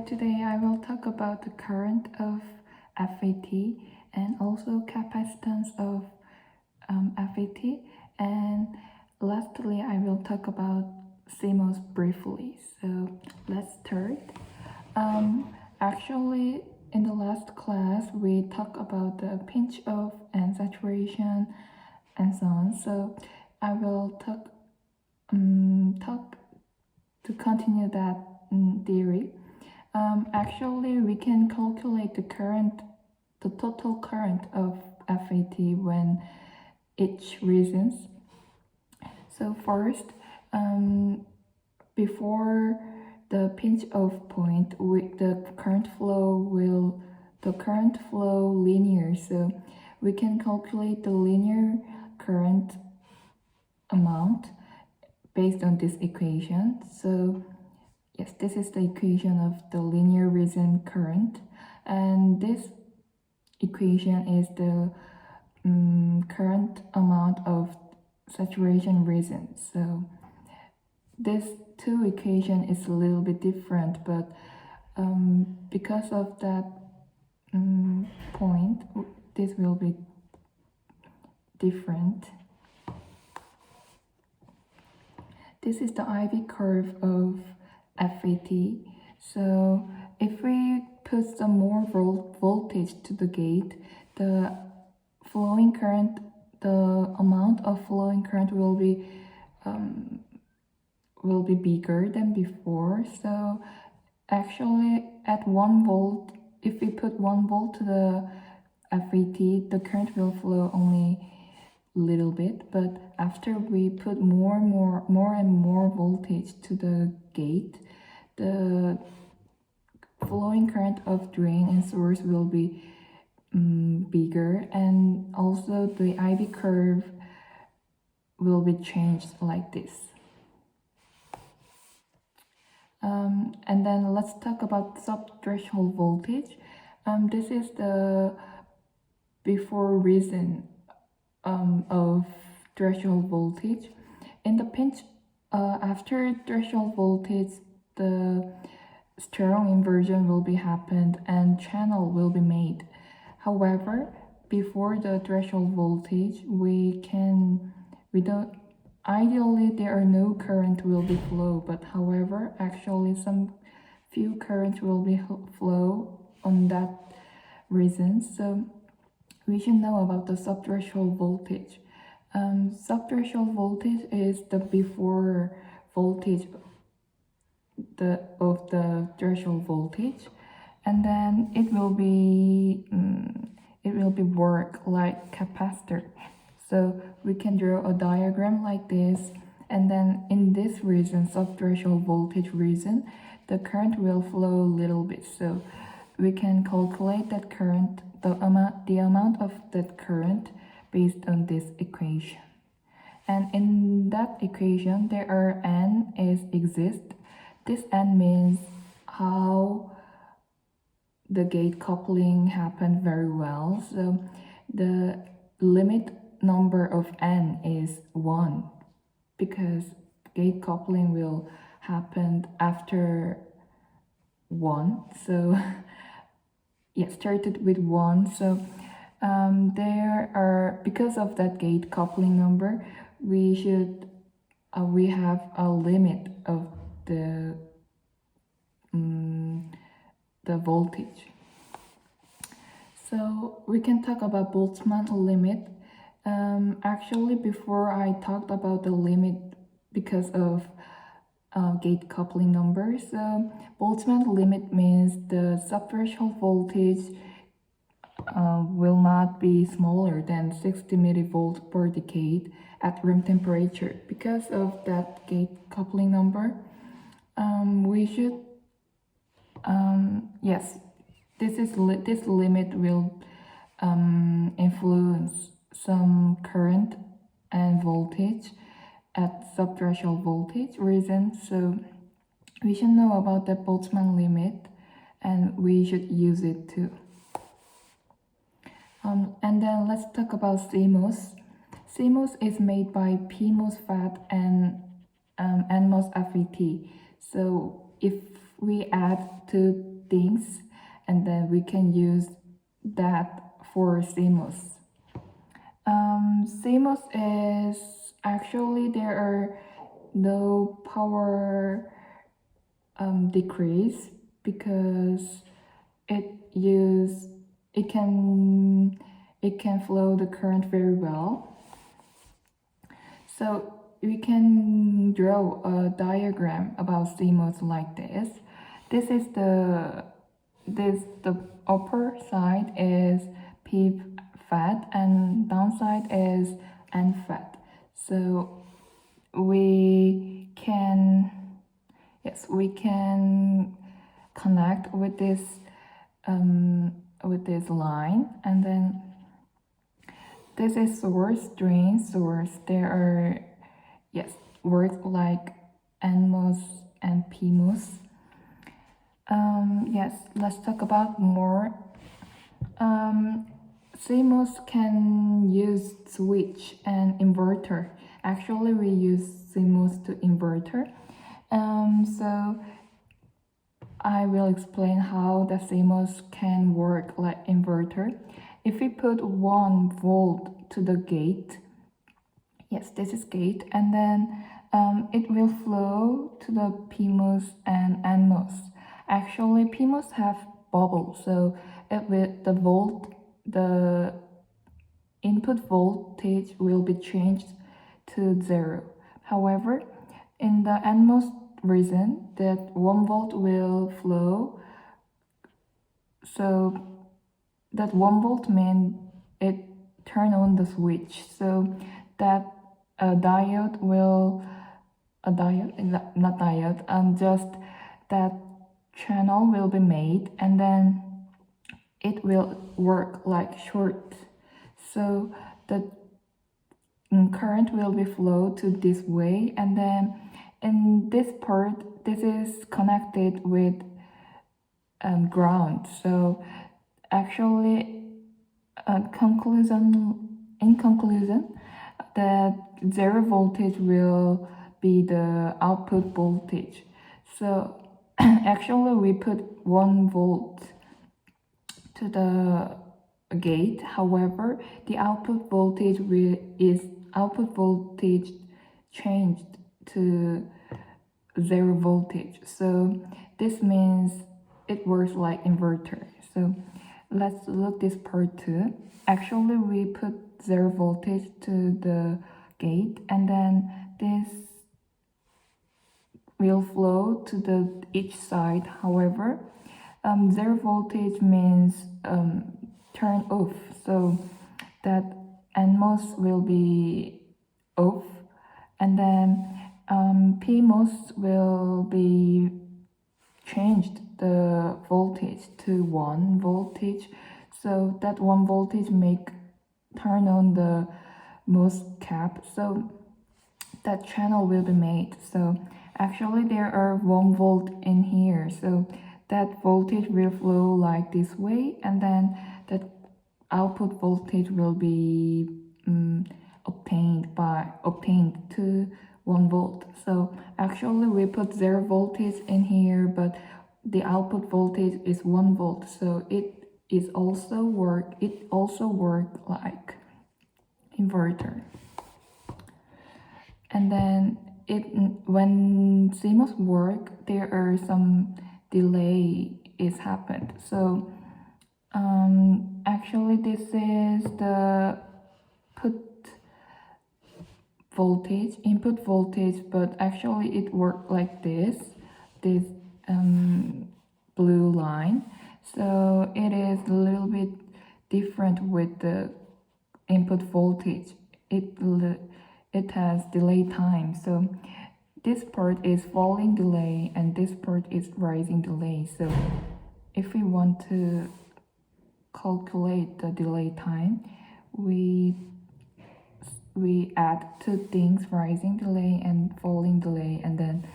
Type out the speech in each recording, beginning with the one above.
today I will talk about the current of FET and also capacitance of FET, and lastly I will talk about CMOS briefly. So let's start. Actually, in the last class we talked about the pinch off and saturation and so on. So I will talk to continue that theory. Actually, we can calculate the total current of FET when each reasons. So first, before the pinch off point, the current flow linear. So we can calculate the linear current amount based on this equation. So yes, this is the equation of the linear reason current, and this equation is the current amount of saturation reason. So this two equation is a little bit different, but because of that point, this will be different. This is the IV curve of FET. So if we put some more voltage to the gate, the amount of flowing current will be bigger than before. So actually at 1 volt, if we put 1 volt to the FET, the current will flow only little bit, but after we put more and more voltage to the gate, the flowing current of drain and source will be bigger, and also the IV curve will be changed like this. And then let's talk about sub-threshold voltage. This is the before reason of threshold voltage. In the pinch, after threshold voltage, the strong inversion will be happened and channel will be made. However, before the threshold voltage, ideally there are no current will be flow, but however, actually some few current will be flow on that reason. So we should know about the subthreshold voltage. Subthreshold voltage is the before voltage of the threshold voltage, and then it will be work like capacitor. So we can draw a diagram like this, and then in this region, subthreshold voltage region, the current will flow a little bit. So we can calculate that current, the amount of that current based on this equation. And in that equation, there are n exist. This n means how the gate coupling happened very well. So the limit number of n is 1 because gate coupling will happen after 1. So yeah, started with 1. So there are, because of that gate coupling number, we have a limit of the voltage. So we can talk about Boltzmann limit. Actually, before I talked about the limit because of gate coupling numbers, Boltzmann limit means the subthreshold voltage will not be smaller than 60 millivolts per decade at room temperature. Because of that gate coupling number, we should yes, this limit will influence some current and voltage at subthreshold voltage reason. So we should know about the Boltzmann limit, and we should use it too. And then let's talk about CMOS. CMOS is made by P Mosfet and NMOS FET. So if we add to things, and then we can use that for CMOS. CMOS is actually there are no power decrease because it use it can flow the current very well. So we can draw a diagram about CMOS like this. This is the upper side is P fat and downside is N fat. So we can connect with this line, and then this is source, drain, source. There are words like NMOS and PMOS. Let's talk about more. CMOS can use switch and inverter. Actually, we use CMOS to inverter. So I will explain how the CMOS can work like inverter. If we put 1 volt to the gate, this is gate, and then it will flow to the PMOS and NMOS. Actually, PMOS have bubble, so the input voltage will be changed to 0. However, in the NMOS reason, that 1 volt will flow, so that 1 volt means it turn on the switch, so that just that channel will be made, and then it will work like short. So the current will be flow to this way, and then in this part, this is connected with ground. So actually, in conclusion, that 0 voltage will be the output voltage. So actually, we put 1 volt to the gate. However, the output voltage changed to 0 voltage. So this means it works like inverter. So let's look this part too. Actually, we put 0 voltage to the gate, and then this will flow to the each side. However, 0 voltage means turn off, so that NMOS will be off, and then PMOS will be changed the voltage to 1 voltage, so that 1 voltage make turn on the MOS cap, so that channel will be made. So actually there are 1 volt in here, so that voltage will flow like this way, and then that output voltage will be obtained to 1 volt. So actually we put 0 voltage in here, but the output voltage is 1 volt, so it also work like inverter. And then when CMOS work, there are some delay is happened. So actually this is the input voltage, but actually it worked like this blue line. So it is a little bit different with the input voltage. It has delay time. So this part is falling delay and this part is rising delay. So if we want to calculate the delay time, we add 2 things, rising delay and falling delay, and then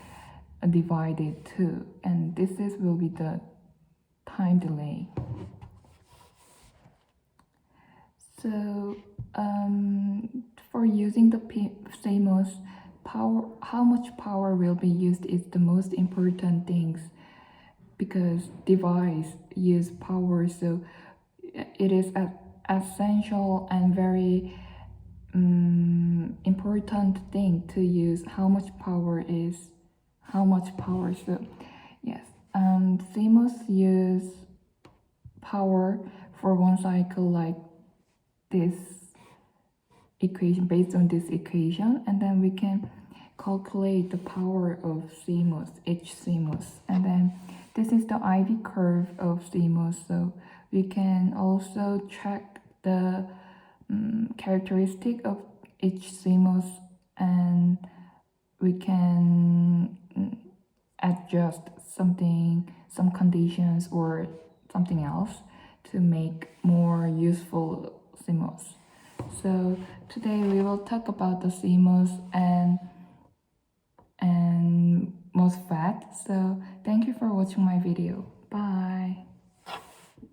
divide it 2, and this will be the time delay. So for using the CMOS, how much power will be used is the most important things. because device use power, so it is an essential and very important thing to use how much power is how much power. So yes, CMOS use power for one cycle like this equation, based on this equation, and then we can calculate the power of CMOS, each CMOS, and then this is the IV curve of CMOS. So we can also check the characteristic of each CMOS, and we can adjust some conditions or something else to make more useful CMOS. So today we will talk about the CMOS and MOSFET. So thank you for watching my video.